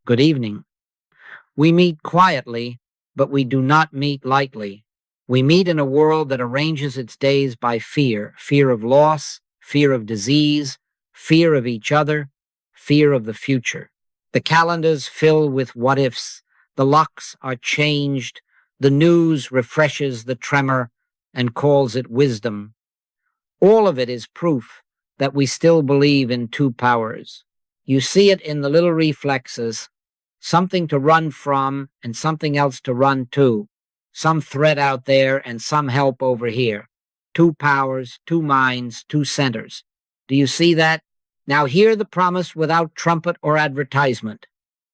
Good evening. We meet quietly, but we do not meet lightly. We meet in a world that arranges its days by fear of loss, fear of disease, fear of each other, fear of the future. The calendars fill with what-ifs, the locks are changed, the news refreshes the tremor and calls it wisdom. All of it is proof that we still believe in two powers. You see it in the little reflexes, something to run from and something else to run to, some threat out there and some help over here. Two powers, two minds, two centers. Do you see that? Now hear the promise without trumpet or advertisement.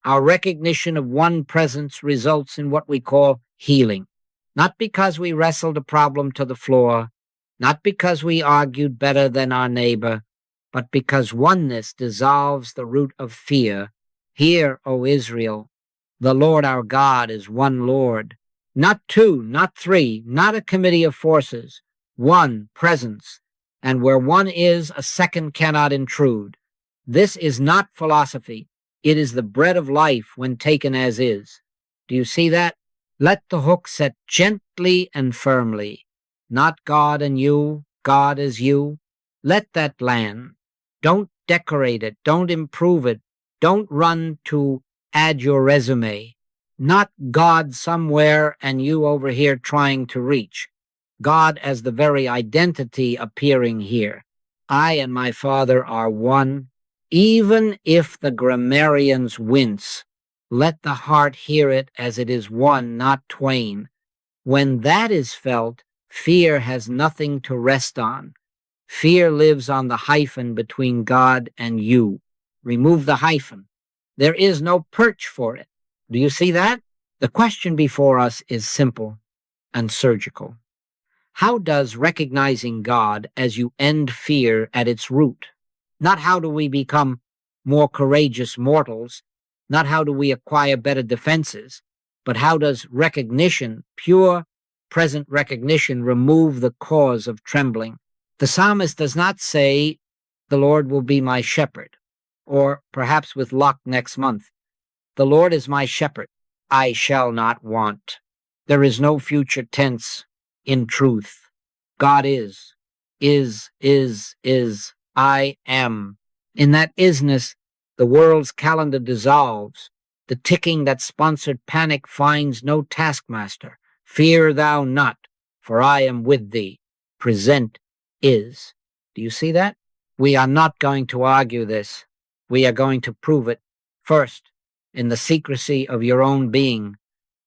Our recognition of one presence results in what we call healing. Not because we wrestled a problem to the floor, not because we argued better than our neighbor, but because oneness dissolves the root of fear. Hear, O Israel, the Lord our God is one Lord. Not two, not three, not a committee of forces. One presence. And where one is, a second cannot intrude. This is not philosophy. It is the bread of life when taken as is. Do you see that? Let the hook set gently and firmly. Not God and you, God as you. Let that land. Don't decorate it. Don't improve it. Don't run to add your resume. Not God somewhere and you over here trying to reach. God as the very identity appearing here. I and my Father are one. Even if the grammarians wince, let the heart hear it as it is one, not twain. When that is felt, fear has nothing to rest on. Fear lives on the hyphen between God and you. Remove the hyphen. There is no perch for it. Do you see that? The question before us is simple and surgical. How does recognizing God as you end fear at its root? Not how do we become more courageous mortals, not how do we acquire better defenses, but how does recognition, pure present recognition, remove the cause of trembling? The psalmist does not say, the Lord will be my shepherd, or perhaps with luck next month, the Lord is my shepherd, I shall not want. There is no future tense in truth. God is, I am. In that isness, the world's calendar dissolves. The ticking that sponsored panic finds no taskmaster. Fear thou not, for I am with thee. Present is. Do you see that? We are not going to argue this. We are going to prove it first in the secrecy of your own being,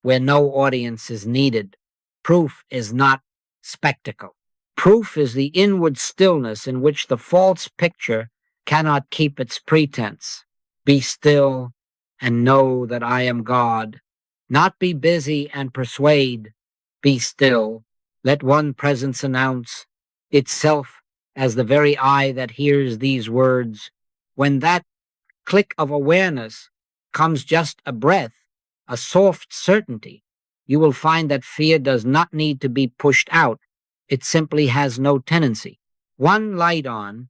where no audience is needed. Proof is not spectacle. Proof is the inward stillness in which the false picture cannot keep its pretense. Be still and know that I am God. Not be busy and persuade. Be still. Let one presence announce itself as the very eye that hears these words. When that click of awareness comes just a breath, a soft certainty, you will find that fear does not need to be pushed out. It simply has no tendency. One light on,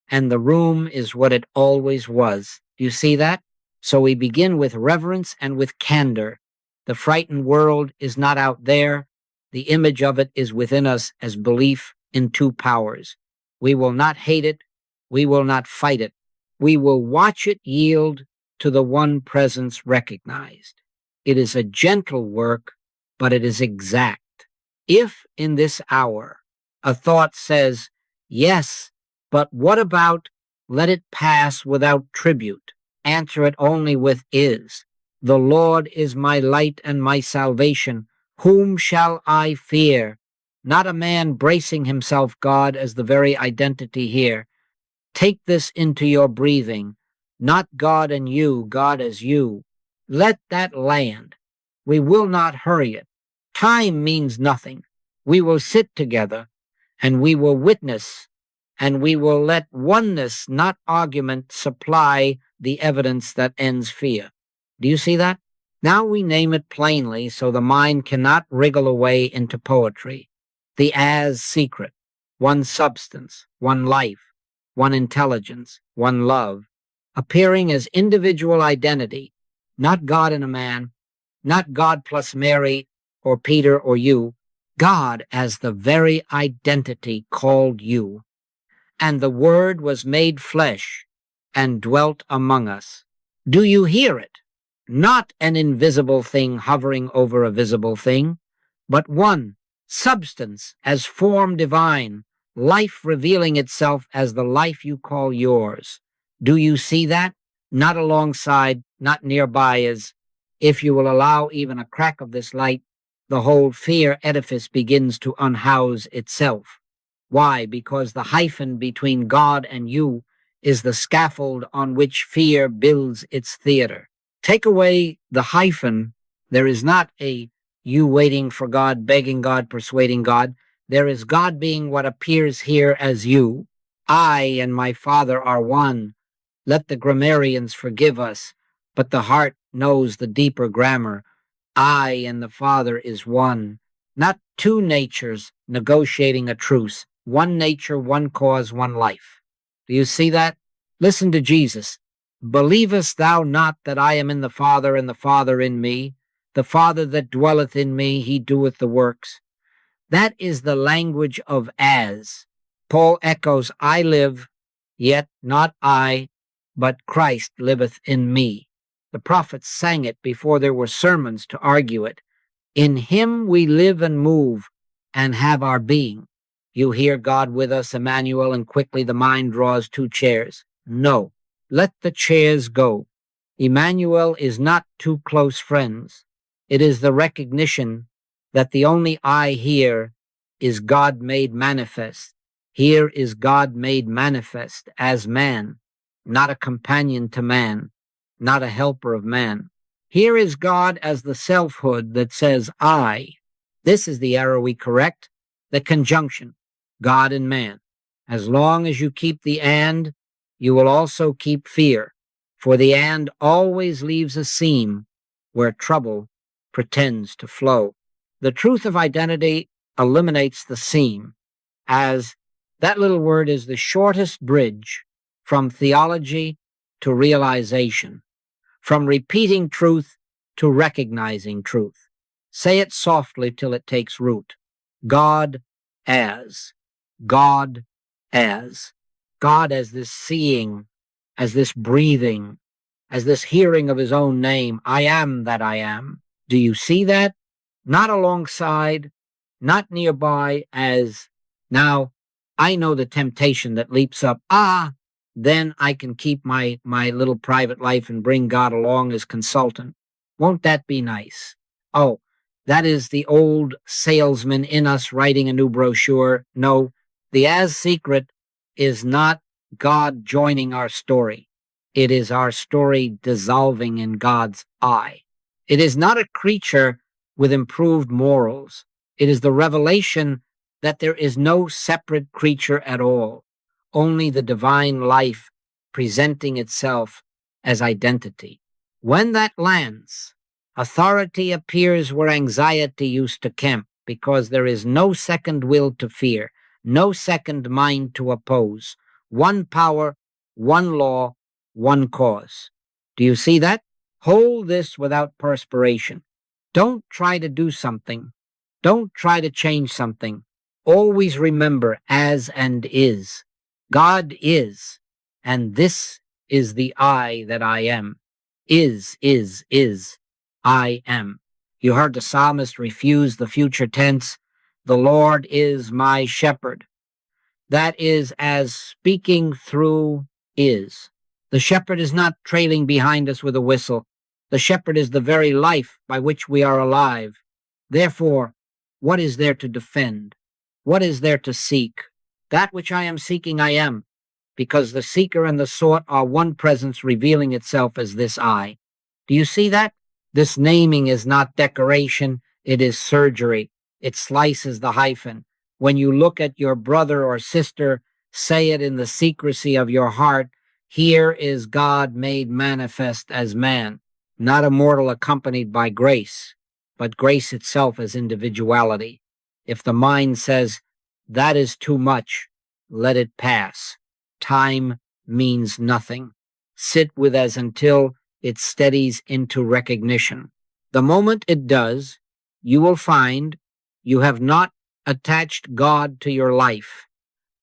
and the room is what it always was. Do you see that? So we begin with reverence and with candor. The frightened world is not out there. The image of it is within us as belief in two powers. We will not hate it. We will not fight it. We will watch it yield to the one presence recognized. It is a gentle work, but it is exact. If in this hour a thought says, yes, but what about let it pass without tribute? Answer it only with is. The Lord is my light and my salvation. Whom shall I fear? Not a man bracing himself, God, as the very identity here. Take this into your breathing. Not God and you, God as you. Let that land. We will not hurry it. Time means nothing. We will sit together and we will witness and we will let oneness, not argument, supply the evidence that ends fear. Do you see that? Now we name it plainly so the mind cannot wriggle away into poetry. The as secret, one substance, one life, one intelligence, one love, appearing as individual identity, not God in a man, not God plus Mary or Peter or you, God as the very identity called you. And the Word was made flesh and dwelt among us. Do you hear it? Not an invisible thing hovering over a visible thing, but one, substance as form divine, life revealing itself as the life you call yours. Do you see that? Not alongside, not nearby, as if you will allow even a crack of this light, the whole fear edifice begins to unhouse itself. Why? Because the hyphen between God and you is the scaffold on which fear builds its theater. Take away the hyphen, there is not a you waiting for God, begging God, persuading God. There is God being what appears here as you. I and my Father are one. Let the grammarians forgive us, but the heart knows the deeper grammar. I and the Father is one. Not two natures negotiating a truce. One nature, one cause, one life. Do you see that? Listen to Jesus. Believest thou not that I am in the Father, and the Father in me? The Father that dwelleth in me, he doeth the works. That is the language of as. Paul echoes, I live, yet not I, but Christ liveth in me. The prophets sang it before there were sermons to argue it. In him we live and move and have our being. You hear God with us, Emmanuel, and quickly the mind draws two chairs. No, let the chairs go. Emmanuel is not two close friends. It is the recognition that the only I here is God made manifest. Here is God made manifest as man, not a companion to man, not a helper of man. Here is God as the selfhood that says I. This is the error we correct, the conjunction, God and man. As long as you keep the and, you will also keep fear, for the and always leaves a seam where trouble pretends to flow. The truth of identity eliminates the seam, as that little word is the shortest bridge from theology to realization, from repeating truth to recognizing truth. Say it softly till it takes root. God as. God as. God as this seeing, as this breathing, as this hearing of his own name. I am that I am. Do you see that? Not alongside, not nearby as, now, I know the temptation that leaps up. Then I can keep my little private life and bring God along as consultant. Won't that be nice? Oh, that is the old salesman in us writing a new brochure. No, the as secret is not God joining our story. It is our story dissolving in God's I. It is not a creature with improved morals. It is the revelation that there is no separate creature at all, only the divine life presenting itself as identity. When that lands, authority appears where anxiety used to camp, because there is no second will to fear, no second mind to oppose, one power, one law, one cause. Do you see that? Hold this without perspiration. Don't try to do something. Don't try to change something. Always remember as and is. God is, and this is the I that I am. Is, I am. You heard the psalmist refuse the future tense. The Lord is my shepherd. That is as speaking through is. The shepherd is not trailing behind us with a whistle. The shepherd is the very life by which we are alive. Therefore, what is there to defend? What is there to seek? That which I am seeking, I am, because the seeker and the sought are one presence revealing itself as this I. Do you see that? This naming is not decoration, it is surgery. It slices the hyphen. When you look at your brother or sister, say it in the secrecy of your heart, here is God made manifest as man, not a mortal accompanied by grace, but grace itself as individuality. If the mind says, that is too much, let it pass. Time means nothing. Sit with as until it steadies into recognition. The moment it does, you will find you have not attached God to your life.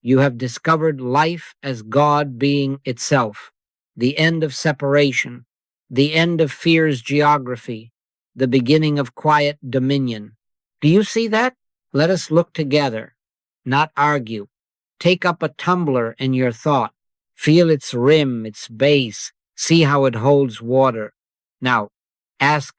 You have discovered life as God being itself, the end of separation, the end of fear's geography, the beginning of quiet dominion. Do you see that? Let us look together, not argue. Take up a tumbler in your thought. Feel its rim, its base. See how it holds water. Now, ask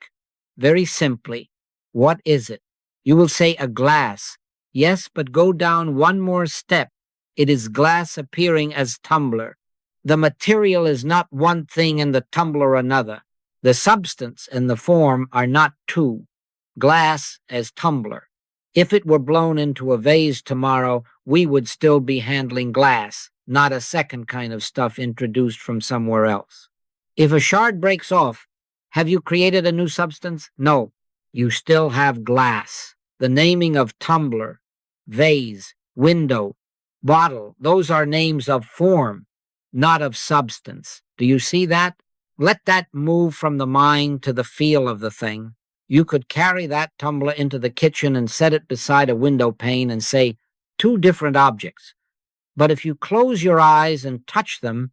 very simply, what is it? You will say a glass. Yes, but go down one more step. It is glass appearing as tumbler. The material is not one thing and the tumbler another. The substance and the form are not two. Glass as tumbler. If it were blown into a vase tomorrow, we would still be handling glass, not a second kind of stuff introduced from somewhere else. If a shard breaks off, have you created a new substance? No. You still have glass. The naming of tumbler, vase, window, bottle, those are names of form, not of substance. Do you see that? Let that move from the mind to the feel of the thing. You could carry that tumbler into the kitchen and set it beside a window pane and say, two different objects. But if you close your eyes and touch them,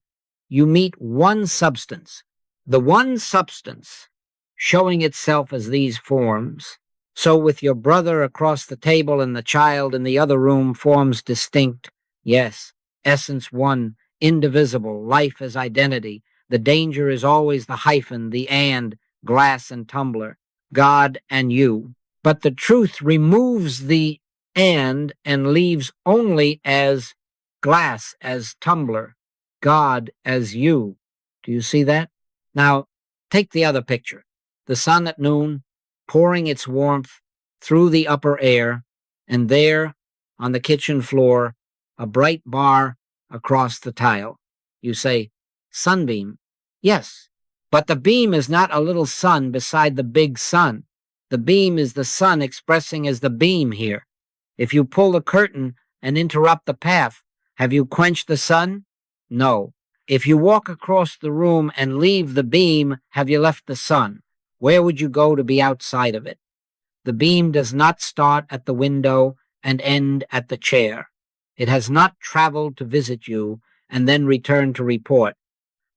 you meet one substance. The one substance showing itself as these forms. So with your brother across the table and the child in the other room, forms distinct. Yes, essence one, indivisible, life as identity. The danger is always the hyphen, the and, glass and tumbler, God and you. But the truth removes the and leaves only as glass, as tumbler, God as you. Do you see that? Now, take the other picture. The sun at noon, pouring its warmth through the upper air, and there, on the kitchen floor, a bright bar across the tile. You say, sunbeam. Yes, but the beam is not a little sun beside the big sun. The beam is the sun expressing as the beam here. If you pull the curtain and interrupt the path, have you quenched the sun? No. If you walk across the room and leave the beam, have you left the sun? Where would you go to be outside of it? The beam does not start at the window and end at the chair. It has not traveled to visit you and then return to report.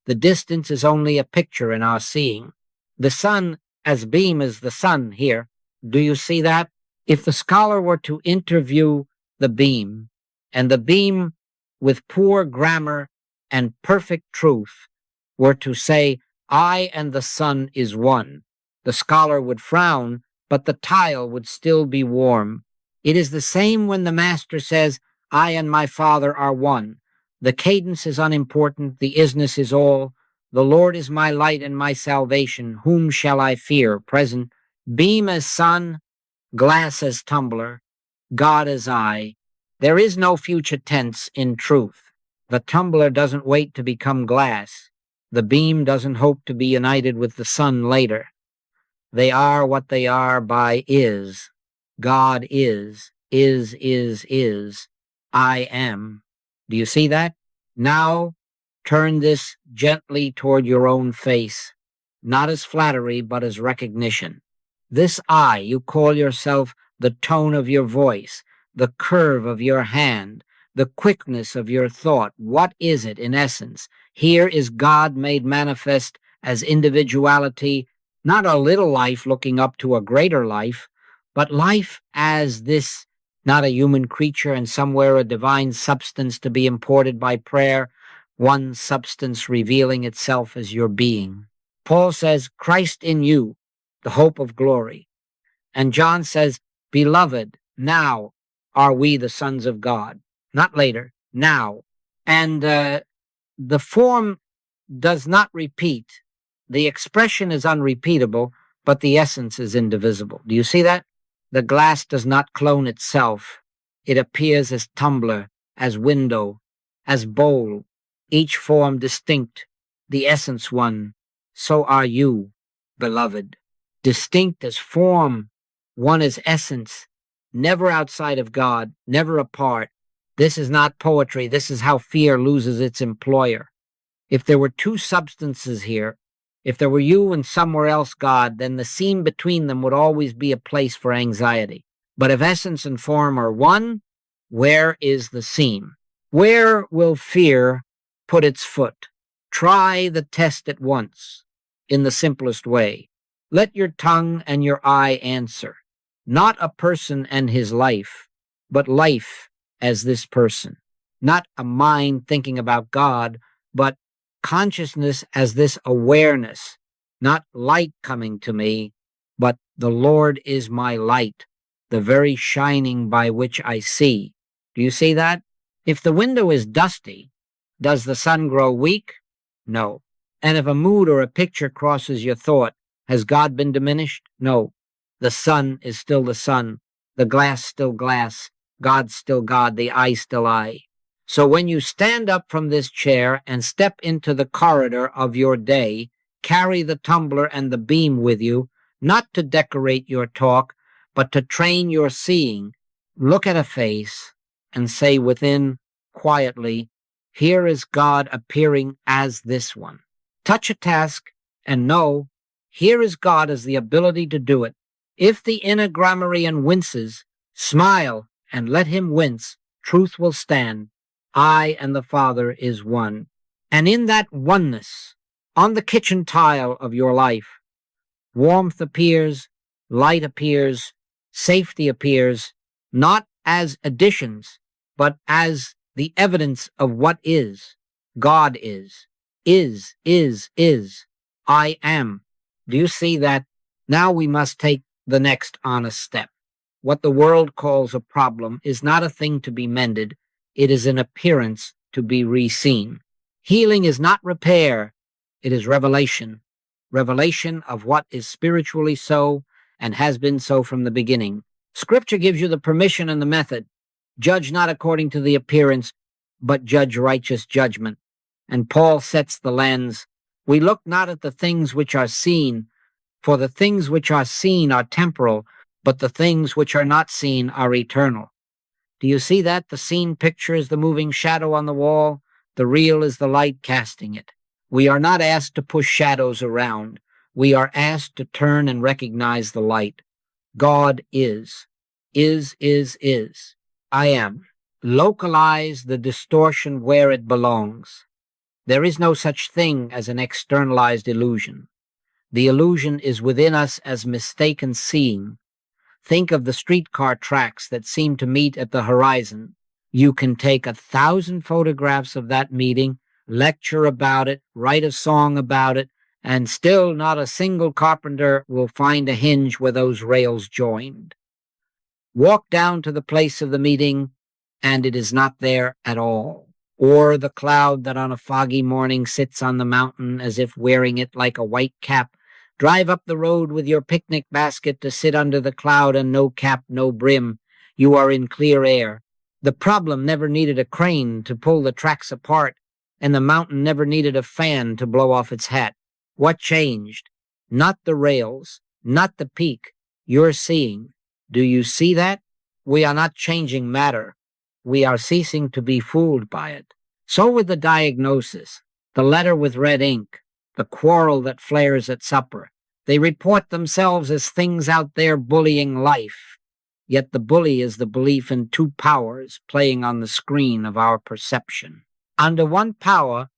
The distance is only a picture in our seeing. The sun as beam is the sun here. Do you see that? If the scholar were to interview the beam, and the beam with poor grammar and perfect truth were to say, I and the sun is one, the scholar would frown, but the tile would still be warm. It is the same when the master says, I and my Father are one. The cadence is unimportant, the isness is all. The Lord is my light and my salvation. Whom shall I fear? Present. Beam as sun, glass as tumbler, God as I. There is no future tense in truth. The tumbler doesn't wait to become glass. The beam doesn't hope to be united with the sun later. They are what they are by is. God is. I am. Do you see that? Now, turn this gently toward your own face, not as flattery, but as recognition. This I, you call yourself the tone of your voice, the curve of your hand, the quickness of your thought. What is it in essence? Here is God made manifest as individuality, not a little life looking up to a greater life, but life as this, not a human creature and somewhere a divine substance to be imported by prayer, one substance revealing itself as your being. Paul says, Christ in you, the hope of glory. And John says, Beloved, now are we the sons of God. Not later, now. And the form does not repeat. The expression is unrepeatable, but the essence is indivisible. Do you see that? The glass does not clone itself. It appears as tumbler, as window, as bowl, each form distinct, the essence one. So are you, beloved. Distinct as form, one as essence, never outside of God, never apart. This is not poetry. This is how fear loses its employer. If there were two substances here, If there were you and somewhere else God, then the seam between them would always be a place for anxiety. But if essence and form are one, where is the seam? Where will fear put its foot? Try the test at once, in the simplest way. Let your tongue and your eye answer. Not a person and his life, but life as this person. Not a mind thinking about God, but consciousness as this awareness. Not light coming to me, but the Lord is my light, the very shining by which I see. Do you see that? If the window is dusty, does the sun grow weak? No. And if a mood or a picture crosses your thought, has God been diminished? No. The sun is still the sun, the glass still glass, God still God, the I still I. So when you stand up from this chair and step into the corridor of your day, carry the tumbler and the beam with you, not to decorate your talk, but to train your seeing. Look at a face and say within, quietly, here is God appearing as this one. Touch a task and know, here is God as the ability to do it. If the inner grammarian winces, smile and let him wince, truth will stand. I and the Father is one. And in that oneness, on the kitchen tile of your life, warmth appears, light appears, safety appears, not as additions, but as the evidence of what is. God is. Is. I am. Do you see that? Now we must take the next honest step. What the world calls a problem is not a thing to be mended. It is an appearance to be re-seen. Healing is not repair. It is revelation. Revelation of what is spiritually so and has been so from the beginning. Scripture gives you the permission and the method. Judge not according to the appearance, but judge righteous judgment. And Paul sets the lens. We look not at the things which are seen, for the things which are seen are temporal, but the things which are not seen are eternal. Do you see that? The seen picture is the moving shadow on the wall. The real is the light casting it. We are not asked to push shadows around. We are asked to turn and recognize the light. God is. I am. Localize the distortion where it belongs. There is no such thing as an externalized illusion. The illusion is within us as mistaken seeing. Think of the streetcar tracks that seem to meet at the horizon. You can take 1,000 photographs of that meeting, lecture about it, write a song about it, and still not a single carpenter will find a hinge where those rails joined. Walk down to the place of the meeting, and it is not there at all. Or the cloud that on a foggy morning sits on the mountain as if wearing it like a white cap. Drive up the road with your picnic basket to sit under the cloud and no cap, no brim. You are in clear air. The problem never needed a crane to pull the tracks apart, and the mountain never needed a fan to blow off its hat. What changed? Not the rails, not the peak. You're seeing. Do you see that? We are not changing matter. We are ceasing to be fooled by it. So with the diagnosis, the letter with red ink, the quarrel that flares at supper. They report themselves as things out there bullying life. Yet the bully is the belief in two powers playing on the screen of our perception. Under one power,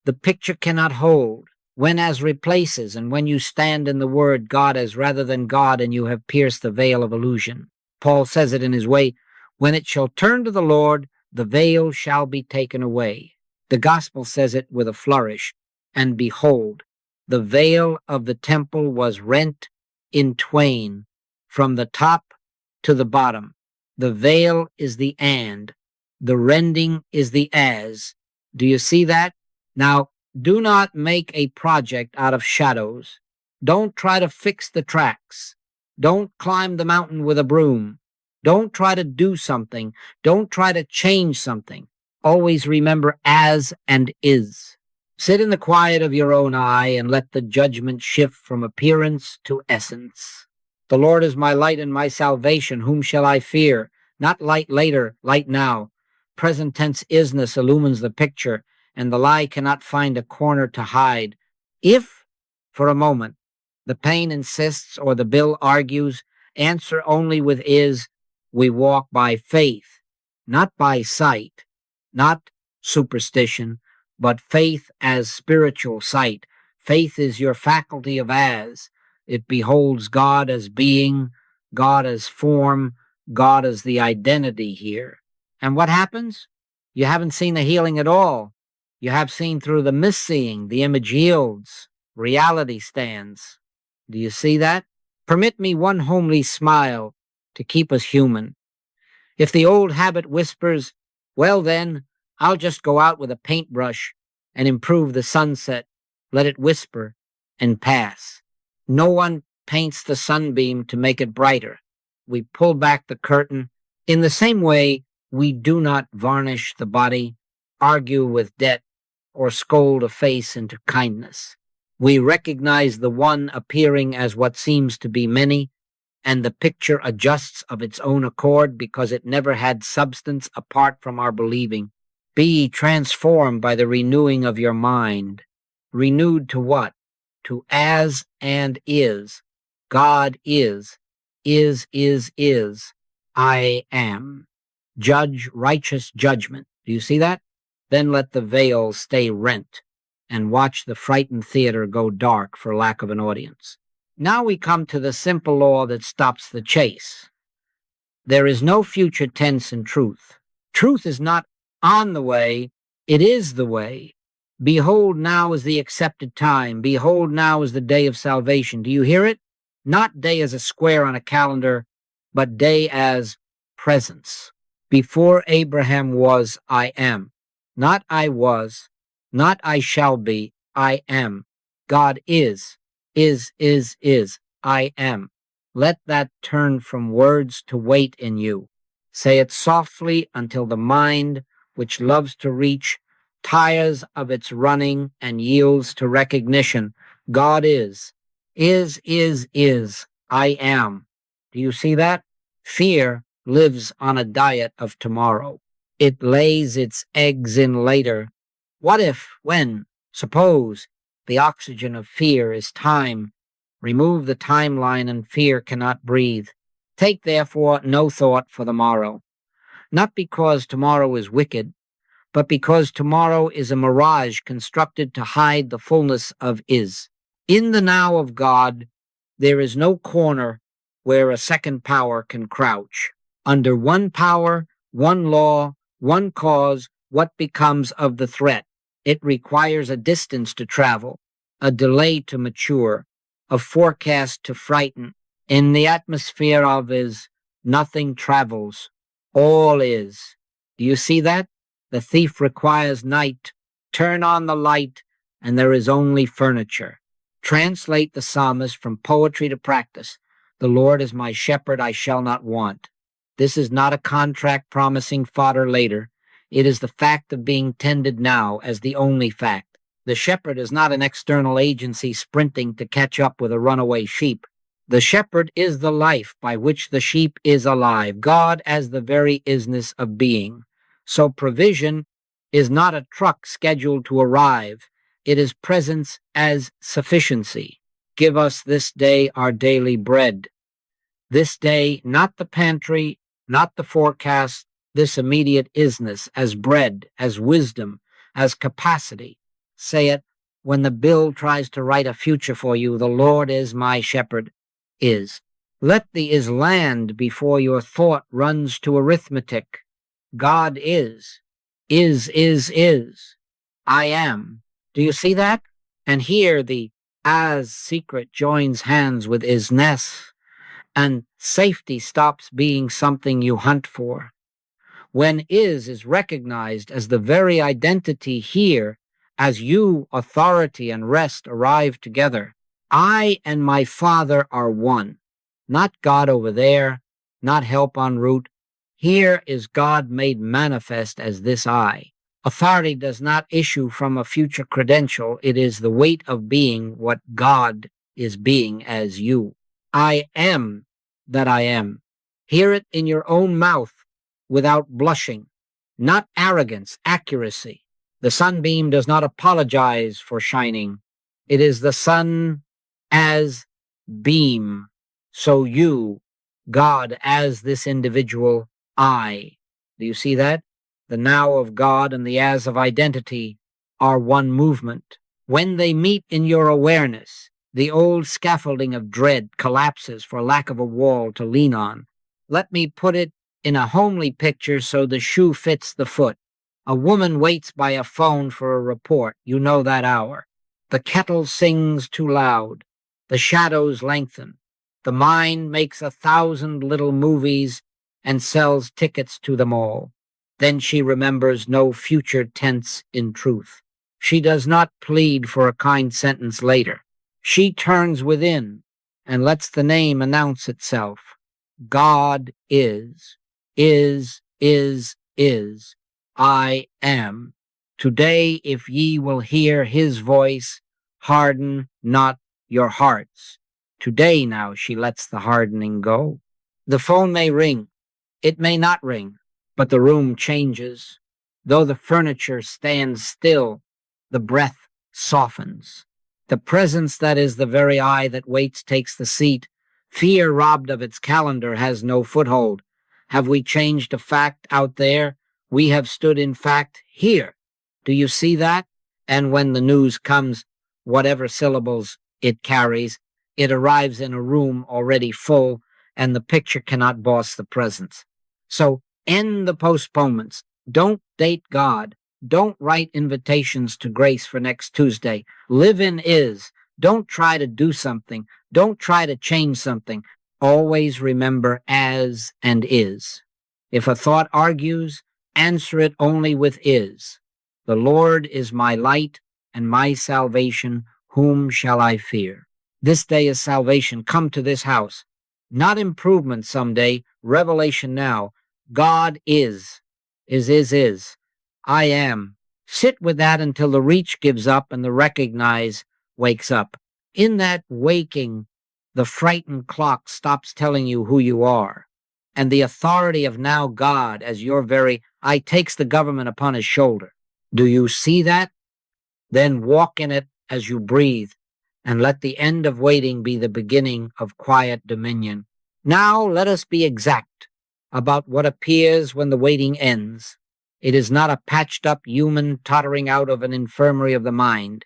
the picture cannot hold. When as replaces, and when you stand in the word God as rather than God, and you have pierced the veil of illusion. Paul says it in his way, when it shall turn to the Lord, the veil shall be taken away. The gospel says it with a flourish. And behold, the veil of the temple was rent in twain, from the top to the bottom. The veil is the and, the rending is the as. Do you see that? Now, do not make a project out of shadows. Don't try to fix the tracks. Don't climb the mountain with a broom. Don't try to do something. Don't try to change something. Always remember as and is. Sit in the quiet of your own eye and let the judgment shift from appearance to essence. The Lord is my light and my salvation. Whom shall I fear? Not light later, light now. Present tense isness illumines the picture, and the lie cannot find a corner to hide. If for a moment. The pain insists or the bill argues. Answer only with is. We walk by faith, not by sight, not superstition, but faith as spiritual sight. Faith is your faculty of as. It beholds God as being, God as form, God as the identity here. And what happens? You haven't seen the healing at all. You have seen through the misseeing, the image yields, reality stands. Do you see that? Permit me one homely smile to keep us human. If the old habit whispers, well then, I'll just go out with a paintbrush and improve the sunset, let it whisper and pass. No one paints the sunbeam to make it brighter. We pull back the curtain. In the same way, we do not varnish the body, argue with debt, or scold a face into kindness. We recognize the one appearing as what seems to be many, and the picture adjusts of its own accord because it never had substance apart from our believing. Be transformed by the renewing of your mind. Renewed to what? To as and is. God is. I am. Judge righteous judgment. Do you see that? Then let the veil stay rent and watch the frightened theater go dark for lack of an audience. Now we come to the simple law that stops the chase. There is no future tense in truth. Truth is not on the way, it is the way. Behold, now is the accepted time. Behold, now is the day of salvation. Do you hear it? Not day as a square on a calendar, but day as presence. Before Abraham was, I am. Not I was, not I shall be, I am. God is. I am. Let that turn from words to weight in you. Say it softly until the mind, which loves to reach, tires of its running and yields to recognition. God is. I am. Do you see that? Fear lives on a diet of tomorrow. It lays its eggs in later. What if, when, suppose, the oxygen of fear is time? Remove the timeline and fear cannot breathe. Take, therefore, no thought for the morrow. Not because tomorrow is wicked, but because tomorrow is a mirage constructed to hide the fullness of is. In the now of God, there is no corner where a second power can crouch. Under one power, one law, one cause, what becomes of the threat? It requires a distance to travel, a delay to mature, a forecast to frighten. In the atmosphere of is, nothing travels. All is. Do you see that? The thief requires night. Turn on the light, and there is only furniture. Translate the psalmist from poetry to practice. The Lord is my shepherd, I shall not want. This is not a contract promising fodder later. It is the fact of being tended now as the only fact. The shepherd is not an external agency sprinting to catch up with a runaway sheep. The shepherd is the life by which the sheep is alive, God as the very isness of being. So provision is not a truck scheduled to arrive. It is presence as sufficiency. Give us this day our daily bread. This day, not the pantry, not the forecast, this immediate isness as bread, as wisdom, as capacity. Say it when the bill tries to write a future for you. The Lord is my shepherd. Is. Let the is land before your thought runs to arithmetic. God is. I am. Do you see that? And here the as secret joins hands with isness, and safety stops being something you hunt for. When is recognized as the very identity here, as you, authority, and rest arrive together. I and my Father are one. Not God over there, not help en route. Here is God made manifest as this I. Authority does not issue from a future credential. It is the weight of being what God is being as you. I am that I am. Hear it in your own mouth without blushing. Not arrogance, accuracy. The sunbeam does not apologize for shining. It is the sun as beam. So you, God, as this individual I. Do you see that? The now of God and the as of identity are one movement. When they meet in your awareness, the old scaffolding of dread collapses for lack of a wall to lean on. Let me put it in a homely picture so the shoe fits the foot. A woman waits by a phone for a report. You know that hour. The kettle sings too loud. The shadows lengthen. The mind makes 1,000 little movies and sells tickets to them all. Then she remembers no future tense in truth. She does not plead for a kind sentence later. She turns within and lets the name announce itself. God is. I am. Today, if ye will hear his voice, harden not your hearts. Today now she lets the hardening go. The phone may ring. It may not ring, but the room changes. Though the furniture stands still, the breath softens. The presence that is the very eye that waits takes the seat. Fear robbed of its calendar has no foothold. Have we changed a fact out there? We have stood in fact here. Do you see that? And when the news comes, whatever syllables it carries, it arrives in a room already full, and the picture cannot boss the presence. So end the postponements. Don't date God. Don't write invitations to grace for next Tuesday. Live in is. Don't try to do something. Don't try to change something. Always remember as and is. If a thought argues, answer it only with is. The Lord is my light and my salvation. Whom shall I fear? This day is salvation. Come to this house. Not improvement someday. Revelation now. God is. Is. I am. Sit with that until the reach gives up and the recognize wakes up. In that waking, the frightened clock stops telling you who you are. And the authority of now God as your very I takes the government upon his shoulder. Do you see that? Then walk in it as you breathe, and let the end of waiting be the beginning of quiet dominion. Now let us be exact about what appears when the waiting ends. It is not a patched-up human tottering out of an infirmary of the mind.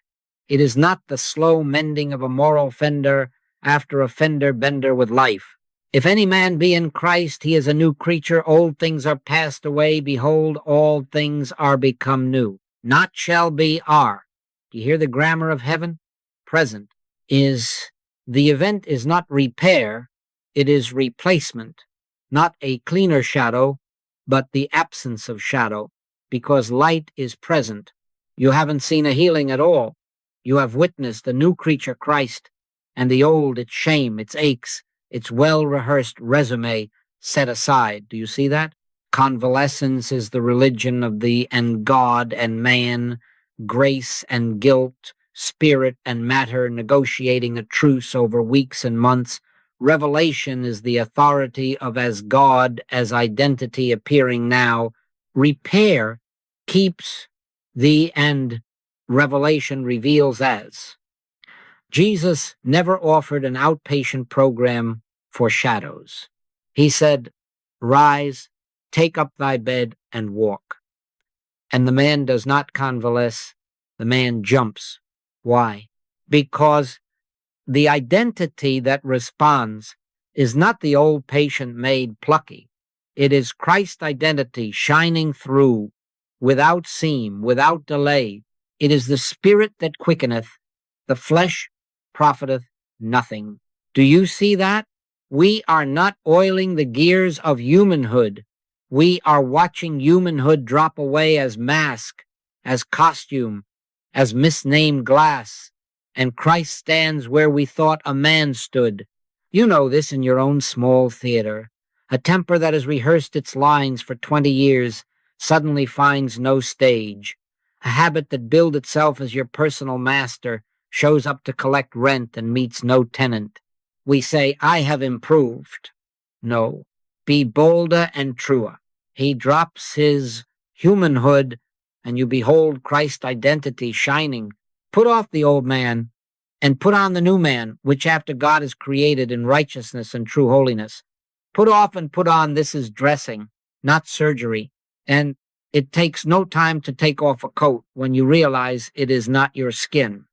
It is not the slow mending of a moral fender after a fender bender with life. If any man be in Christ, he is a new creature. Old things are passed away. Behold, all things are become new. Not shall be are. Do you hear the grammar of heaven? Present is the event is not repair, it is replacement. Not a cleaner shadow, but the absence of shadow, because light is present. You haven't seen a healing at all. You have witnessed the new creature Christ, and the old, its shame, its aches, its well-rehearsed resume set aside. Do you see that? Convalescence is the religion of the and God and man, grace and guilt, spirit and matter negotiating a truce over weeks and months. Revelation is the authority of as God, as identity appearing now. Repair keeps the and revelation reveals as. Jesus never offered an outpatient program for shadows. He said, rise, take up thy bed and walk. And the man does not convalesce, the man jumps. Why? Because the identity that responds is not the old patient made plucky. It is Christ's identity shining through without seam, without delay. It is the spirit that quickeneth, the flesh profiteth nothing. Do you see that? We are not oiling the gears of humanhood. We are watching humanhood drop away as mask, as costume, as misnamed glass, and Christ stands where we thought a man stood. You know this in your own small theater. A temper that has rehearsed its lines for 20 years suddenly finds no stage. A habit that billed itself as your personal master shows up to collect rent and meets no tenant. We say, I have improved. No, be bolder and truer. He drops his humanhood, and you behold Christ's identity shining. Put off the old man and put on the new man, which after God is created in righteousness and true holiness. Put off and put on, this is dressing, not surgery. And it takes no time to take off a coat when you realize it is not your skin.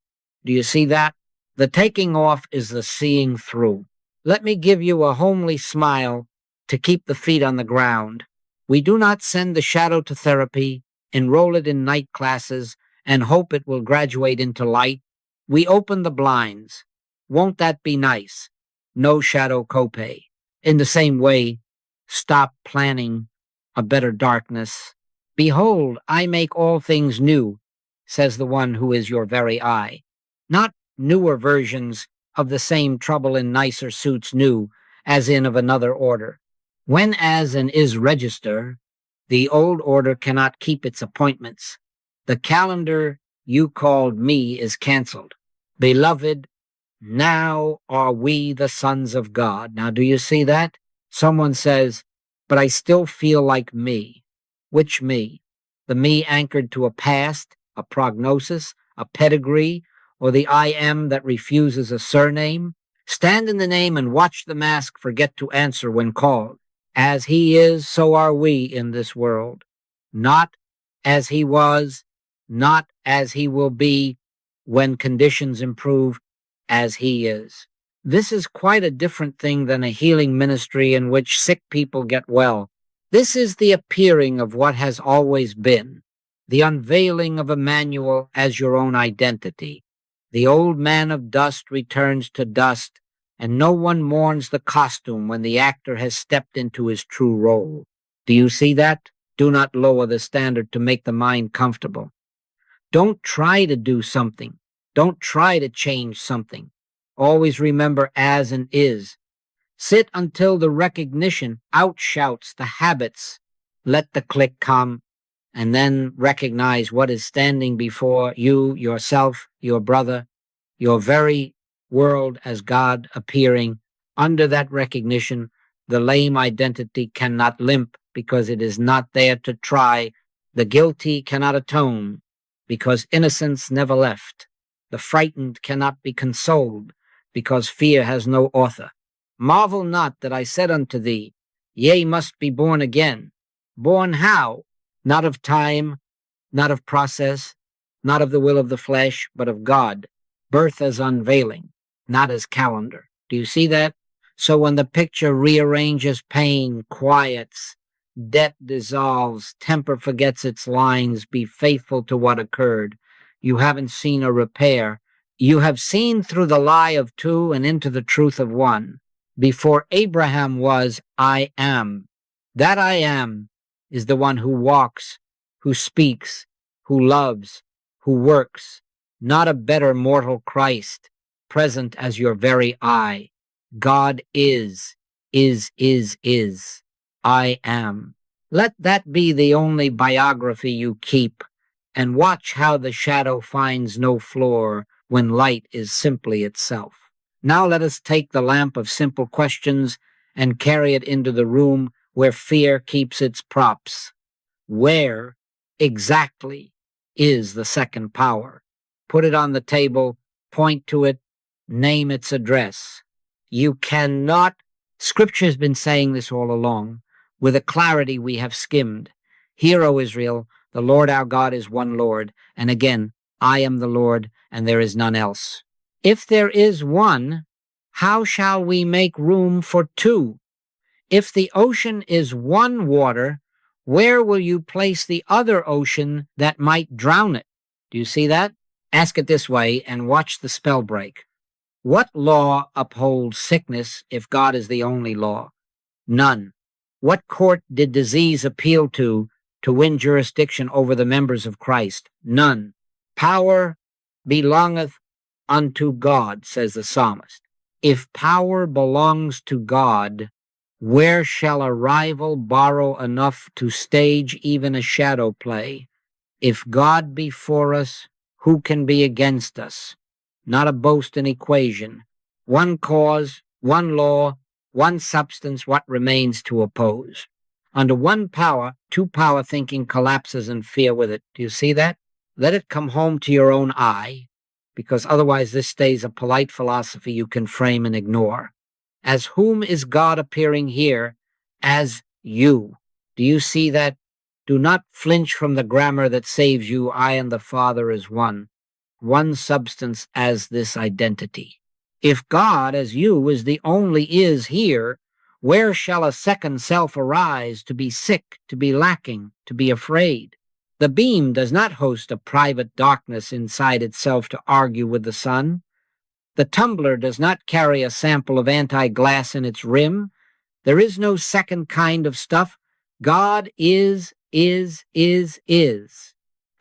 Do you see that? The taking off is the seeing through. Let me give you a homely smile to keep the feet on the ground. We do not send the shadow to therapy, enroll it in night classes, and hope it will graduate into light. We open the blinds. Won't that be nice? No shadow copay. In the same way, stop planning a better darkness. Behold, I make all things new, says the one who is your very eye. Not newer versions of the same trouble in nicer suits new, as in of another order. When as and is register, the old order cannot keep its appointments. The calendar you called me is canceled. Beloved, now are we the sons of God. Now, do you see that? Someone says, but I still feel like me. Which me? The me anchored to a past, a prognosis, a pedigree, or the I am that refuses a surname? Stand in the name and watch the mask forget to answer when called. As he is, so are we in this world. Not as he was, not as he will be when conditions improve, as he is. This is quite a different thing than a healing ministry in which sick people get well. This is the appearing of what has always been, the unveiling of Emmanuel as your own identity. The old man of dust returns to dust, and no one mourns the costume when the actor has stepped into his true role. Do you see that? Do not lower the standard to make the mind comfortable. Don't try to do something. Don't try to change something. Always remember as and is. Sit until the recognition outshouts the habits. Let the click come, and then recognize what is standing before you, yourself, your brother, your very world as God appearing. Under that recognition, the lame identity cannot limp because it is not there to try. The guilty cannot atone because innocence never left. The frightened cannot be consoled because fear has no author. Marvel not that I said unto thee, ye must be born again. Born how? Not of time, not of process, not of the will of the flesh, but of God. Birth as unveiling, not as calendar. Do you see that? So when the picture rearranges pain, quiets, debt dissolves, temper forgets its lines, be faithful to what occurred. You haven't seen a repair. You have seen through the lie of two and into the truth of one. Before Abraham was, I am. That I am is the one who walks, who speaks, who loves, who works, not a better mortal Christ, present as your very I. God is. I am. Let that be the only biography you keep, and watch how the shadow finds no floor when light is simply itself. Now let us take the lamp of simple questions and carry it into the room where fear keeps its props. Where exactly is the second power? Put it on the table, point to it, name its address. You cannot, Scripture has been saying this all along, with a clarity we have skimmed. Hear, O Israel, the Lord our God is one Lord, and again, I am the Lord, and there is none else. If there is one, how shall we make room for two? If the ocean is one water, where will you place the other ocean that might drown it? Do you see that? Ask it this way and watch the spell break. What law upholds sickness if God is the only law? None. What court did disease appeal to win jurisdiction over the members of Christ? None. Power belongeth unto God, says the psalmist. If power belongs to God, where shall a rival borrow enough to stage even a shadow play? If God be for us, who can be against us? Not a boast in equation. One cause, one law, one substance, what remains to oppose? Under one power, two power thinking collapses and fear with it. Do you see that? Let it come home to your own eye. because otherwise this stays a polite philosophy you can frame and ignore. As whom is God appearing here? As you. Do you see that? Do not flinch from the grammar that saves you. I and the Father is one. One substance as this identity. If God, as you, is the only is here, where shall a second self arise to be sick, to be lacking, to be afraid? The beam does not host a private darkness inside itself to argue with the sun. The tumbler does not carry a sample of anti-glass in its rim. There is no second kind of stuff. God is.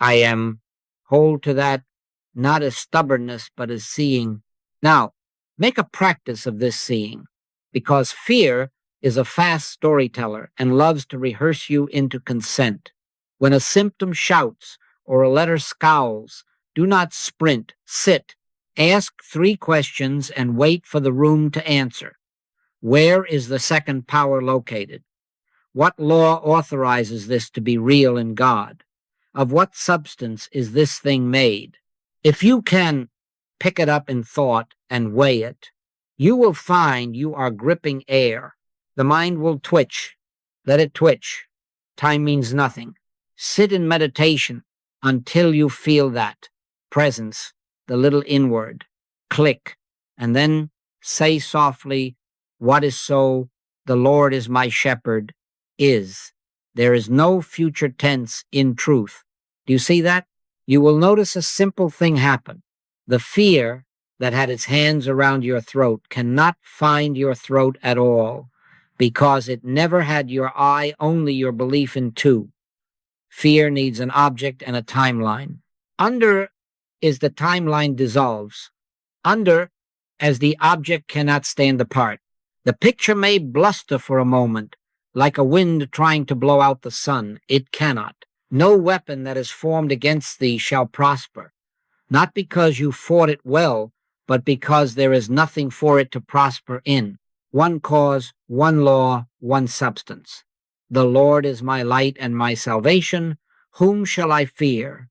I am. Hold to that, not as stubbornness, but as seeing. Now, make a practice of this seeing, because fear is a fast storyteller and loves to rehearse you into consent. When a symptom shouts or a letter scowls, do not sprint, sit. Ask 3 questions and wait for the room to answer. Where is the second power located? What law authorizes this to be real in God? Of what substance is this thing made? If you can pick it up in thought and weigh it, you will find you are gripping air. The mind will twitch. Let it twitch. Time means nothing. Sit in meditation until you feel that presence, the little inward, click, and then say softly, what is so, the Lord is my shepherd, is. There is no future tense in truth. Do you see that? You will notice a simple thing happen. The fear that had its hands around your throat cannot find your throat at all, because it never had your eye, only your belief in 2. Fear needs an object and a timeline. Under is the timeline dissolves. Under as the object cannot stand apart. The picture may bluster for a moment, like a wind trying to blow out the sun. It cannot. No weapon that is formed against thee shall prosper, not because you fought it well, but because there is nothing for it to prosper in. One cause, one law, one substance. The Lord is my light and my salvation. Whom shall I fear?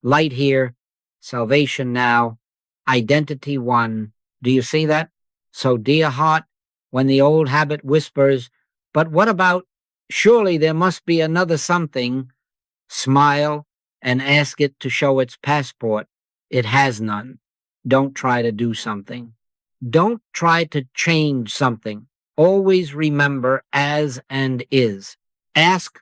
Light here, salvation now, identity one. Do you see that? So, dear heart, when the old habit whispers, but what about, surely there must be another something, smile and ask it to show its passport. It has none. Don't try to do something. Don't try to change something. Always remember as and is. Ask,